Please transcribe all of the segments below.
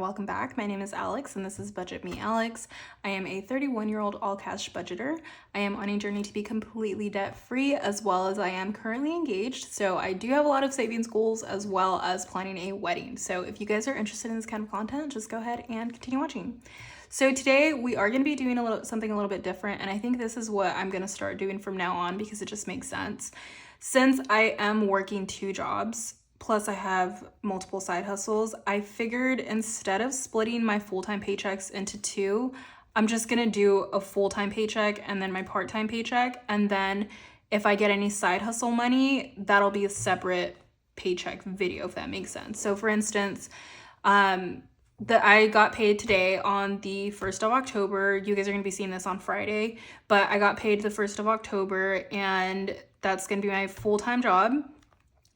welcome back. My name is Alex and this is Budget Me Alex. I am a 31-year-old all-cash budgeter. I am on a journey to be completely debt-free as well as I am currently engaged. So I do have a lot of savings goals as well as planning a wedding. So if you guys are interested in this kind of content, just go ahead and continue watching. So today we are going to be doing something a little bit different, and I think this is what I'm going to start doing from now on because it just makes sense. Since I am working 2 jobs, plus I have multiple side hustles, I figured instead of splitting my full-time paychecks into 2, I'm just gonna do a full-time paycheck and then my part-time paycheck. And then if I get any side hustle money, that'll be a separate paycheck video, if that makes sense. So for instance, I got paid today on the 1st of October. You guys are gonna be seeing this on Friday, but I got paid the 1st of October and that's gonna be my full-time job.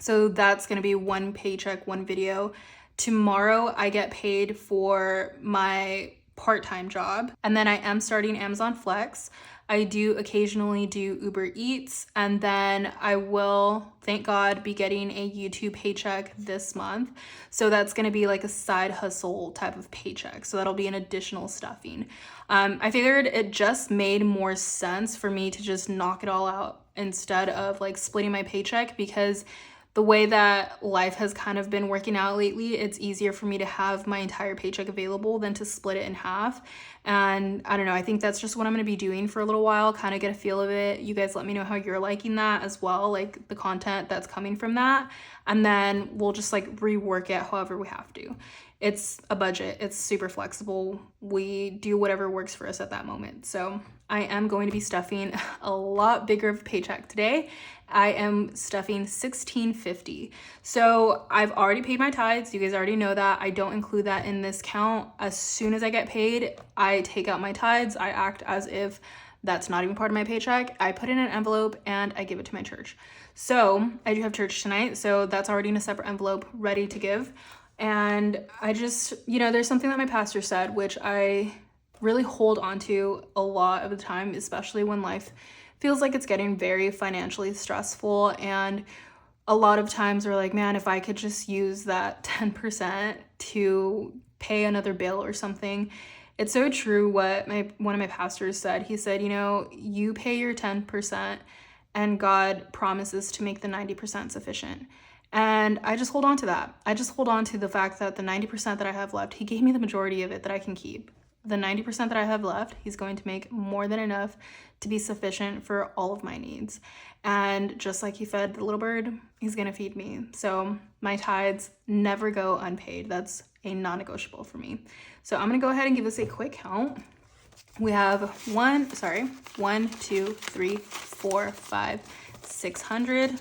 So that's going to be 1 paycheck, 1 video. Tomorrow I get paid for my part-time job. And then I am starting Amazon Flex. I do occasionally do Uber Eats. And then I will, thank God, be getting a YouTube paycheck this month. So that's going to be like a side hustle type of paycheck. So that'll be an additional stuffing. I figured it just made more sense for me to just knock it all out instead of like splitting my paycheck, because the way that life has kind of been working out lately, it's easier for me to have my entire paycheck available than to split it in half. And I don't know, I think that's just what I'm going to be doing for a little while, kind of get a feel of it. You guys let me know how you're liking that as well, like the content that's coming from that. And then we'll just like rework it however we have to. It's a budget. It's super flexible. We do whatever works for us at that moment. So I am going to be stuffing a lot bigger of a paycheck today. I am stuffing $1,650. So I've already paid my tithes. You guys already know that. I don't include that in this count. As soon as I get paid, I take out my tithes. I act as if that's not even part of my paycheck. I put it in an envelope and I give it to my church. So I do have church tonight. So that's already in a separate envelope ready to give. And I just, there's something that my pastor said, which I really hold on to a lot of the time, especially when life feels like it's getting very financially stressful. And a lot of times we're like, man, if I could just use that 10% to pay another bill or something. It's so true what one of my pastors said. He said, you pay your 10% and God promises to make the 90% sufficient. And I just hold on to that. I just hold on to the fact that the 90% that I have left, he gave me the majority of it that I can keep. The 90% that I have left, he's going to make more than enough to be sufficient for all of my needs. And just like he fed the little bird, he's going to feed me. So my tithes never go unpaid. That's a non-negotiable for me. So I'm going to go ahead and give this a quick count. We have 1, 2, 3, 4, 5, 600,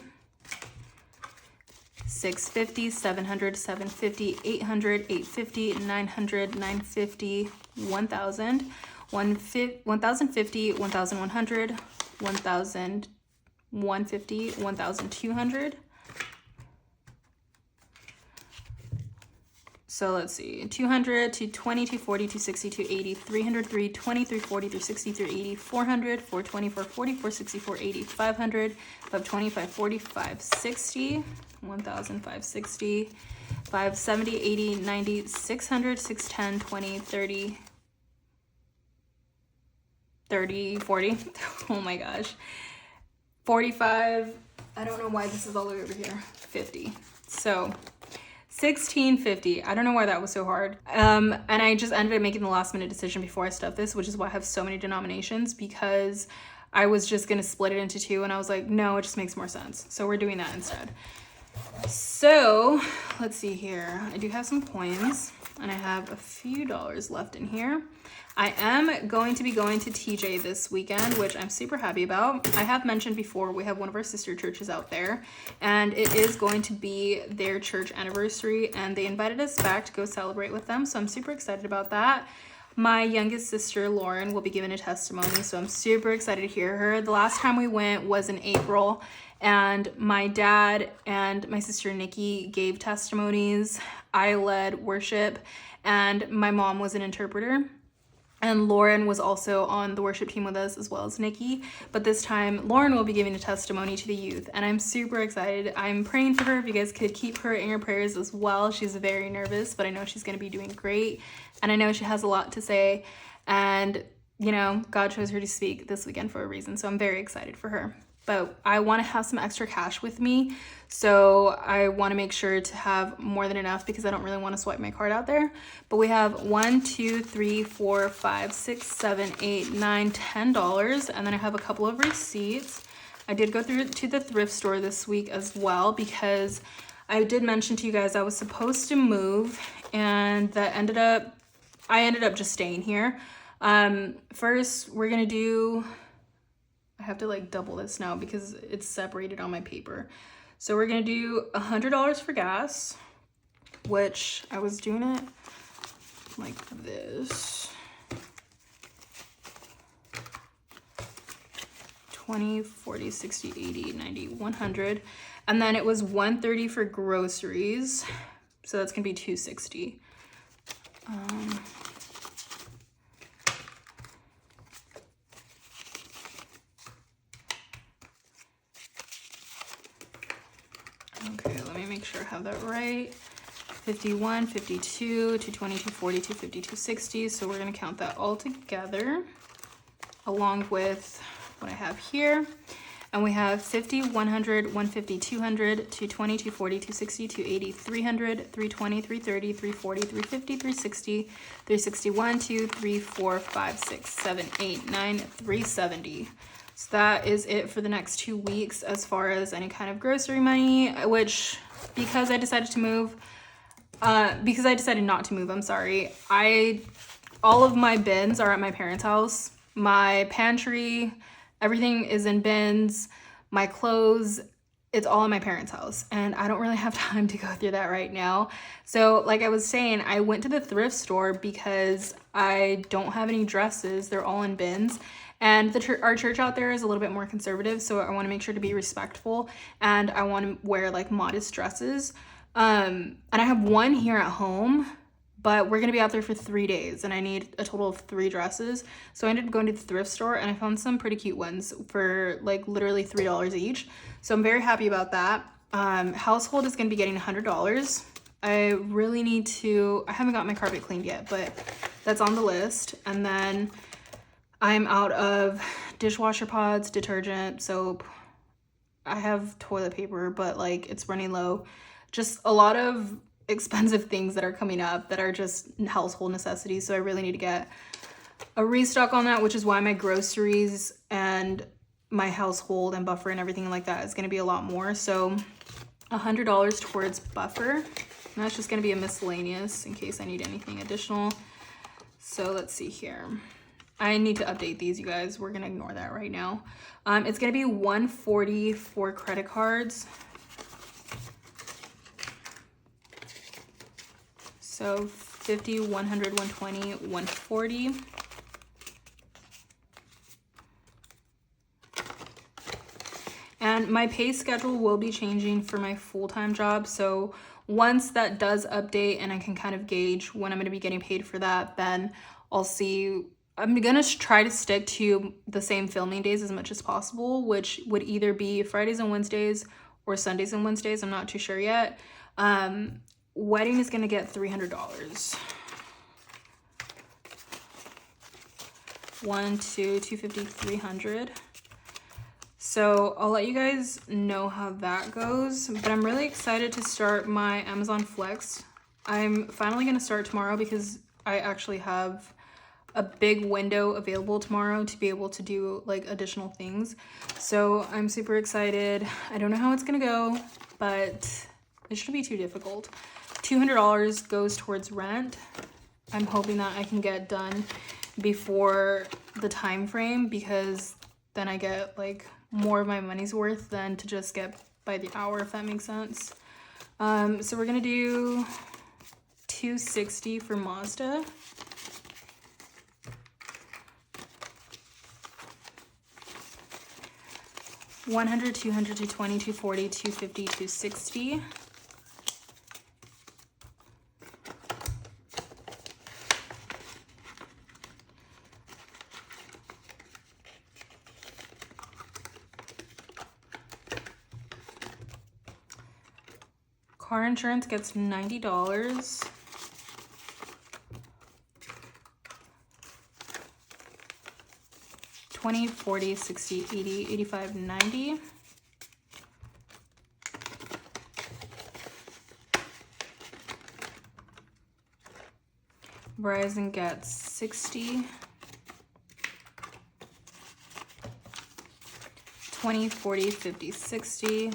650, 700, 750, 800, 850, 900, 950, 1,000, 1,050, 1,100, 1,150, 1,200. So let's see, 200, 220, 240, 260, 280, 300, 320, 340, 360, 380, 400, 420, 440, 460, 480, 500, 520, 540, 560, 1,560, 570, 80, 90, 600, 610, 20, 30, 30, 40. Oh my gosh. 45. I don't know why this is all the way over here. 50. So $1,650. I don't know why that was so hard. And I just ended up making the last minute decision before I stuffed this, which is why I have so many denominations, because I was just going to split it into 2 and I was like, no, it just makes more sense. So we're doing that instead. So let's see here. I do have some coins and I have a few dollars left in here. I am going to be going to TJ this weekend, which I'm super happy about. I have mentioned before, we have one of our sister churches out there and it is going to be their church anniversary and they invited us back to go celebrate with them. So I'm super excited about that. My youngest sister, Lauren, will be giving a testimony, so I'm super excited to hear her. The last time we went was in April, and my dad and my sister, Nikki, gave testimonies. I led worship, and my mom was an interpreter. And Lauren was also on the worship team with us, as well as Nikki. But this time, Lauren will be giving a testimony to the youth, and I'm super excited. I'm praying for her. If you guys could keep her in your prayers as well. She's very nervous, but I know she's going to be doing great. And I know she has a lot to say. And, you know, God chose her to speak this weekend for a reason. So I'm very excited for her. But I want to have some extra cash with me. So I want to make sure to have more than enough because I don't really want to swipe my card out there. But we have $1, $2, $3, $4, $5, $6, $7, $8, $9, $10. And then I have a couple of receipts. I did go through to the thrift store this week as well because I did mention to you guys I was supposed to move, and I ended up just staying here. First, we're going to do... I have to like double this now because it's separated on my paper. So we're gonna do $100 for gas, which I was doing it like this. 20, 40, 60, 80, 90, 100. And then it was $130 for groceries. So that's gonna be $260. Okay, let me make sure I have that right. 51, 52, 220, 240, 250, 260. So we're gonna count that all together along with what I have here. And we have 50, 100, 150, 200, 220, 240, 260, 280, 300, 320, 330, 340, 350, 360, 361, 2, 3, 4, 5, 6, 7, 8, 9, 370. So that is it for the next 2 weeks as far as any kind of grocery money, which because I decided not to move, I'm sorry. All of my bins are at my parents' house. My pantry, everything is in bins. My clothes, it's all in my parents' house. And I don't really have time to go through that right now. So like I was saying, I went to the thrift store because I don't have any dresses. They're all in bins. And our church out there is a little bit more conservative, so I want to make sure to be respectful, and I want to wear like modest dresses. And I have one here at home, but we're gonna be out there for 3 days, and I need a total of 3 dresses. So I ended up going to the thrift store, and I found some pretty cute ones for like literally $3 each. So I'm very happy about that. Household is gonna be getting $100. I really need to. I haven't got my carpet cleaned yet, but that's on the list. And then I'm out of dishwasher pods, detergent, soap. I have toilet paper, but like it's running low. Just a lot of expensive things that are coming up that are just household necessities. So I really need to get a restock on that, which is why my groceries and my household and buffer and everything like that is going to be a lot more. So $100 towards buffer. And that's just going to be a miscellaneous in case I need anything additional. So let's see here. I need to update these, you guys. We're gonna ignore that right now. It's gonna be $140 for credit cards. So 50, 100, 120, 140. And my pay schedule will be changing for my full-time job. So once that does update and I can kind of gauge when I'm gonna be getting paid for that, then I'll see. I'm gonna try to stick to the same filming days as much as possible, which would either be Fridays and Wednesdays or Sundays and Wednesdays. I'm not too sure yet. Wedding is gonna get $300. 1, 2, 250, 300. So I'll let you guys know how that goes, but I'm really excited to start my Amazon Flex. I'm finally gonna start tomorrow because I actually have a big window available tomorrow to be able to do like additional things. So I'm super excited. I don't know how it's gonna go, but it shouldn't be too difficult. $200 goes towards rent. I'm hoping that I can get done before the time frame because then I get like more of my money's worth than to just get by the hour, if that makes sense. So we're gonna do $260 for Mazda. $100, $200, $220, $240, $250, $260. Car insurance gets $90. $20, $40, $60, $80, $85, $90. Verizon gets $60. $20, $40, $50, $60.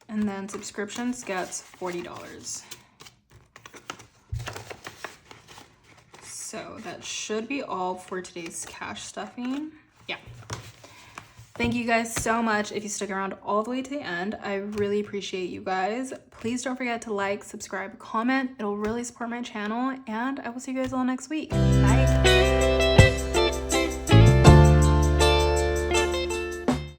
And then subscriptions gets $40. So that should be all for today's cash stuffing. Yeah. Thank you guys so much if you stuck around all the way to the end. I really appreciate you guys. Please don't forget to like, subscribe, comment. It'll really support my channel, and I will see you guys all next week. Bye.